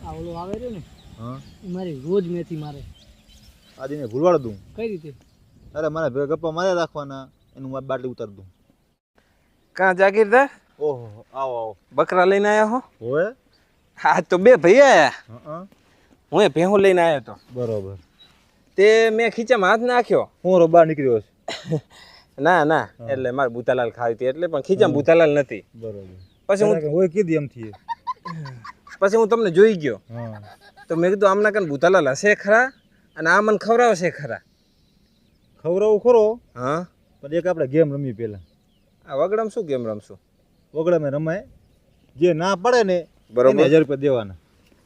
આ ઓલો આવે રહ્યો ને હા એ મારી રોજ મેથી મારે. આજે ને ભૂલવાડ દઉં. કઈ રીતે? અરે મારે ભેગા ગપ્પા માર્યા રાખવાના એનું મારે બાટલી ઉતાર દઉં. કાં જાગીરદાર ઓહો આવો આવો. બકરા લઈને આવ્યા હો? હોય હા તો બે ભાઈ આયા. હા હું એ ભેહું લઈને આવ્યો તો બરોબર. તે મેં ખીચામાં હાથ નાખ્યો. હું રો બહાર નીકળ્યો છે. ના ના એટલે મારે બુતાલાલ ખાવી હતી એટલે પણ ખીચામાં બુતાલાલ નથી. બરોબર. પછી હું હોય કીધી એમથી. પછી હું તમને જોઈ ગયો હા તો મેં કીધું આમના કાન બુતાલાલ હશે ખરા અને આ મને ખવડાવશે ખરા. ખવડાવું ખરો હા પણ એક આપણે ગેમ રમી પહેલા. આ વગડામાં શું ગેમ રમશું? વગડામાં રમાય જે ના પડે ને બરોબર. 1000 રૂપિયા દેવાના.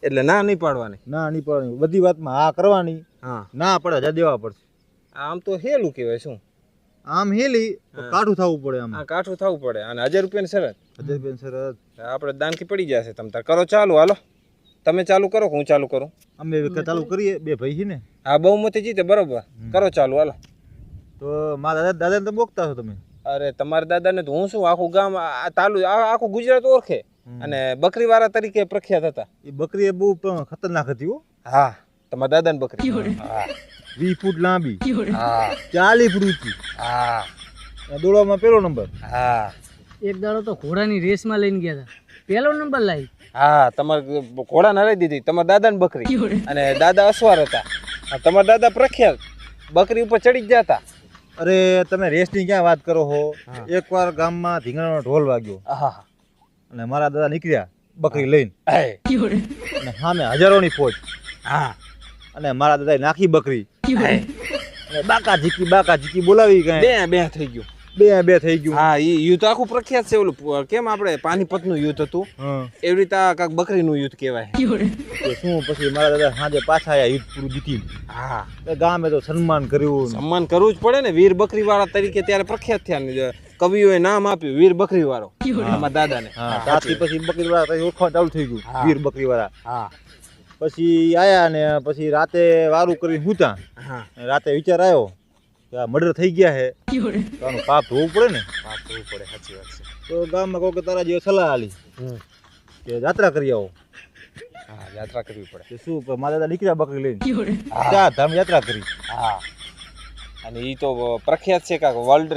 એટલે ના નહીં પાડવાની. ના નહીં પડવાની બધી વાતમાં હા કરવાની. હા ના પડે 1000 દેવા પડશે. આમ તો હેલું કહેવાય શું? આમ હેલી તો કાઠું થવું પડે આમ. આ કાઠું થવું પડે અને 1000 રૂપિયાની શરત. 1000 રૂપિયાની શરત. આપણે દાનકી પડી જશે. તમે તાર કરો ચાલુ. હાલો તમે ચાલુ કરો કે હું ચાલુ કરું? અમે ચાલુ કરીએ બે ભાઈ છે ને. હા બહુમતી જીતે બરોબર. કરો ચાલુ હાલો. તો મારા દાદાને તો બોકતા છો તમે. અરે તમારા દાદાને તો હું શું આખું ગામ આખું ગુજરાત ઓળખે અને બકરીવાળા તરીકે પ્રખ્યાત હતા. એ બકરી એ બહુ ખતરનાક હતી હો. હા તમારા દાદાની બકરી. હા 20 ફૂટ લાંબી. હા 40 ફૂટ ઊંચી. હા દોડવામાં પહેલો નંબર. હા એક દાડો તો ઘોડાની રેસમાં લઈને ગયા હતા, પહેલો નંબર લાવી. હા તમારે ઘોડા નરાઈ દીધી તમારા દાદાની બકરી અને દાદા અસવાર હતા. તમારા દાદા પ્રખ્યાત બકરી ઉપર ચડી જ જતા. અરે તમે રેસની ક્યાં વાત કરો છો? એકવાર ગામમાં ધીંગાણાનો ઢોલ વાગ્યો હા અને મારા દાદા નીકળ્યા બકરી લઈને હા અને સામે હજારોની ફોજ. હા અને મારા દાદાએ નાખી બકરી અને બાકા ઝીકી બોલાવી કઈ બે થઈ ગયું. બે થઈ ગયું. હા એ યુદ્ધ આખું પ્રખ્યાત છે. ઓલું કેમ આપણે પાણીપતનું યુદ્ધ હતું એવી રીતે આ કાંક બકરીનું યુદ્ધ કહેવાય. તો શું પછી મારા દાદા સાંજે પાછા આવ્યા યુદ્ધ પૂરું જીતીને. હા ગામે તો સન્માન કર્યું. સન્માન કરવું જ પડે ને. વીર બકરીવાળા તરીકે ત્યારે પ્રખ્યાત થયા ને કવિઓએ નામ આપ્યું વીર બકરીવાળો અમારા દાદાને. ત્યાંથી પછી બકરીવાળા ઓળખવા ચાલુ થઈ ગયું વીર બકરીવાળા. હા પછી આયા ને પછી રાતે વારું કરીને હુતા. હા રાતે વિચાર આવ્યો કે આ મર્ડર થઈ ગયા છે તો આનું પાપ ધોવું પડે ને. પાપ થવું પડે. સાચી વાત છે. તો ગામમાં કહો કે તારા જેવી સલાહ આલી કે યાત્રા કરી આવો. હા યાત્રા કરવી પડે. કે શું મારા દાદા નીકળ્યા બકરી લઈને 4 ધામ યાત્રા કરી. હા અને એ તો પ્રખ્યાત છે કાક વર્લ્ડ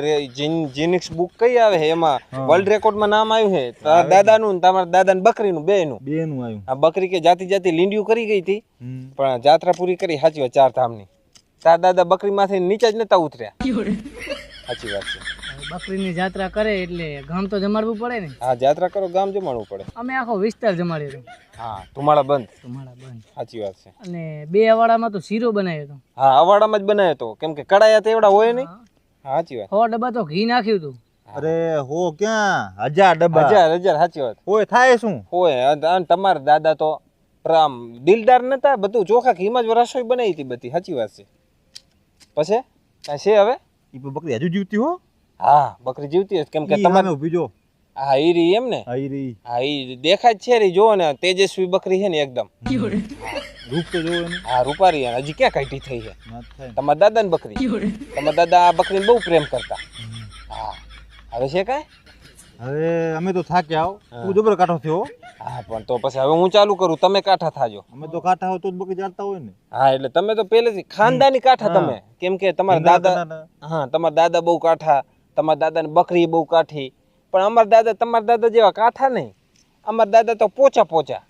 જીનિક્સ બુક કઈ આવે છે એમાં વર્લ્ડ રેકોર્ડમાં નામ આવ્યું છે તારા દાદાનું ને તમારા દાદાની બકરીનું બેનું આવ્યું. આ બકરી કે જાતિ લીંડિયું કરી ગઈ હતી પણ જાત્રા પૂરી કરી. સાચી વાત. 4 ધામની. તારા દાદા બકરીમાંથી નીચે જ નતા ઉતર્યા. સાચી વાત છે. બકરીની જાત્રા કરે એટલે ગામ તો જમાડવું પડે ને. હા જાત્રા કરો ગામ જમાડવું પડે. અમે આખો વિસ્તાર જમાડ્યો હતો. હા ધુમાડા બંધ. તમારા બંધ. સાચી વાત છે. અને 2 અવાડામાં તો શીરો બનાવ્યો હતો. હા અવાડામાં જ બનાવ્યો હતો કેમ કે કડાયા તો એવડા હોય નહીં. હા સાચી વાત. 100 ડબ્બા તો ઘી નાખ્યું હતું. અરે હો ક્યાં 1000 ડબ્બા. હજાર સાચી વાત. હોય થાય શું હોય અને તમારા દાદા તો આમ દિલદાર નતા. બધું ચોખા ઘીમાં જ રસોઈ બનાવી હતી બધી. સાચી વાત છે. પછી કાંઈ છે હવે? એ બકરી હજુ જીવતી હો. હા બકરી જીવતી હશે કેમ કે તમારે ઊભી જો. હા ઈ રહી એમ ને. હા ઈ દેખાય જ છે રી. જોવો ને તેજસ્વી બકરી છે ને એકદમ. રૂપ તો જોવો ને. હા રૂપારી. હજી ક્યાં કાઢી થઈ છે થાય. તમારા દાદાની બકરી. તમારા દાદા આ બકરીને બહુ પ્રેમ કરતા. હા હવે છે કાંઈ? હવે અમે તો થાક્યા આવો. તું જબર કાઠો થયો. હા પણ તો પછી હવે હું ચાલુ કરું તમે કાંઠા થાજો. અમે તો કાઠા હો તો જ બકરી ચાલતા હોય ને. હા એટલે તમે તો પહેલેથી ખાનદાની કાંઠા તમે. કેમ કે તમારા દાદા હા તમારા દાદા બહુ કાંઠા. તમારા દાદાની બકરી બહુ કાઠી. પણ અમારા દાદા તમારા દાદા જેવા કાંઠા નહીં. અમારા દાદા તો પોચા.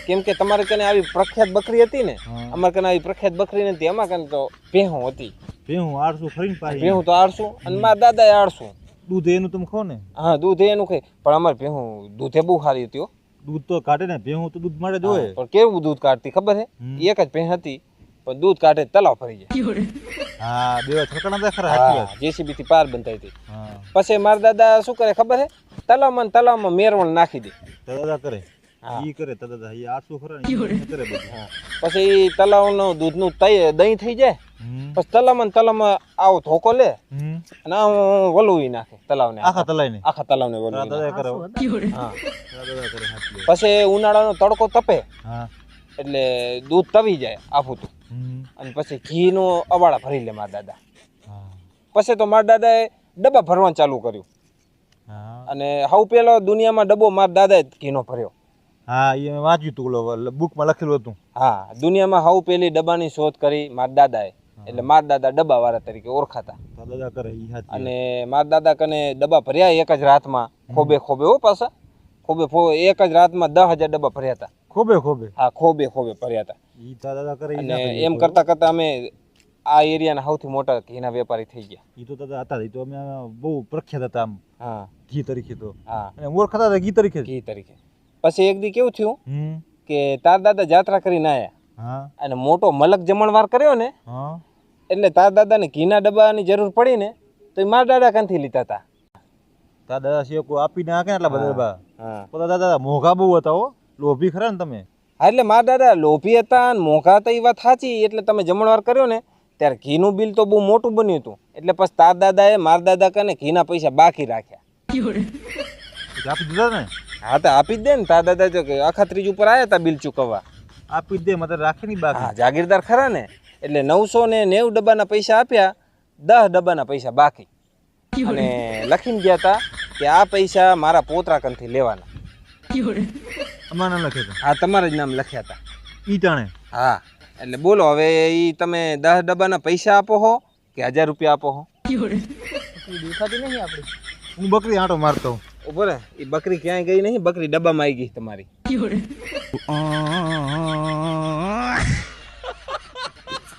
કેમ કે તમારે કને આવી પ્રખ્યાત બકરી હતી ને. અમારે કને આવી પ્રખ્યાત બકરી નથી. અમારે કને તો ભેહું હતી. ભેહું 800 ફરીને પાછી. ભેહું તો 800 અને મારા દાદાએ 800. દૂધ એનું તમે ખો ને. હા દૂધ એનું ખાઈ. પણ અમારે ભેહું દૂધે બહુ સારી હતી. દૂધ તો કાઢે ને. ભેહું તો દૂધ મળે જ હોય. પણ કેવું દૂધ કાઢતી ખબર છે? એક જ ભેહ હતી પણ દૂધ કાઢે તલાવ ફરી જાય. હા બે છકણા ખરા. જેસીબી થી પાર બંધાઈ હતી. પછી મારા દાદા શું કરે ખબર છે? તલાવમાં મેરવણ નાખી દે. દાદા કરે. ઈ કરે દાદા. ઈ 800 ખરા ને કરે બધું. પછી તલાવનું દૂધનું દહીં થઈ જાય. પછી તલાવમાં આવો ધોકો લે અને આમ વલુવી નાખે તલાવને. આખા તલાવને વલુવી નાખે. હા પછી ઉનાળાનો તડકો તપે એટલે દૂધ તવી જાય આફૂતું અને પછી ઘીનો અવાડા ભરી લે મારા દાદા. પછી તો મારા દાદાએ ડબ્બા ભરવાનું ચાલુ કર્યું અને સૌ પહેલો દુનિયામાં ડબ્બો મારા દાદાએ ઘીનો ભર્યો. હા એ મેં વાંચ્યું તું ઓલો બુકમાં લખેલું હતું. હા, દુનિયામાં સૌ પહેલી ડબ્બાની શોધ કરી મારા દાદાએ. એટલે મારા દાદા ડબ્બાવાળા તરીકે ઓળખાતા. દાદા કરે ઈ હાચી. અને મારા દાદા કને ડબ્બા ભર્યા એક જ રાતમાં, ખોબે ખોબે હો પાછા, એક જ રાતમાં 10,000 ડબ્બા ભર્યા હતા. ખોબે હા, ખોબે ભર્યા હતા. ઈ દાદા કરે ઈ અને ના કરે. એમ કરતા કરતા અમે આ એરિયાના સૌથી મોટા ઘીના વેપારી થઈ ગયા. ઈ તો દાદા હતા. ઈ તો અમે બહુ પ્રખ્યાત હતા આમ હા, ઘી તરીકે તો. હા, અને ઓળખાતા હતા ઘી તરીકે. ઘી તરીકે. પછી એક દી કેવું થયું હમ. કે તાર દાદા જાત્રા કરીને આયા હા અને મોટો મલક જમણવાર કર્યો ને, હા એટલે તાર દાદાને ઘીના ડબ્બાની જરૂર પડી ને તો એ મારા દાદા કાંથી લીધા હતા. દાદા શેકો આપીને આ કે એટલા બધા ડબ્બા. હા, પોતા દાદા મોઘા બહુ હતા હો. લોભી ખરા ને તમે. હા, એટલે મારા દાદા લોભી હતા અને મોંઘા હતા એ વાત સાચી. એટલે તમે જમણવાર કર્યો ને ત્યારે ઘીનું બિલ તો બહુ મોટું બન્યું હતું. એટલે પછી તાર દાદાએ મારા દાદા કને ઘીના પૈસા બાકી રાખ્યા. આપી દીધા ને. હા, તો આપી જ દે ને. તાર દાદા જો કે અખાત્રીજ ઉપર આવ્યા હતા બિલ ચૂકવવા. આપી દે મતલબ રાખે નહીં બાકી. હા, જાગીરદાર ખરા ને. એટલે 990 ડબ્બાના પૈસા આપ્યા, 10 ડબ્બાના પૈસા બાકી. અને લખીને ગયા હતા કે આ પૈસા મારા પોતરા કનથી લેવાના. અમારા નામ લખે છે. હા, તમારા જ નામ લખ્યા હતા. ઈ ટાણે. હા, એટલે બોલો હવે ઈ તમે 10 ડબ્બાના પૈસા આપો હો કે 1000 રૂપિયા આપો હો? દેખાતી નહીં આપણે. હું બકરી આંટો મારતો હું. ઉભો રે, એ બકરી ક્યાંય ગઈ નહીં, બકરી ડબ્બામાં આવી ગઈ તમારી.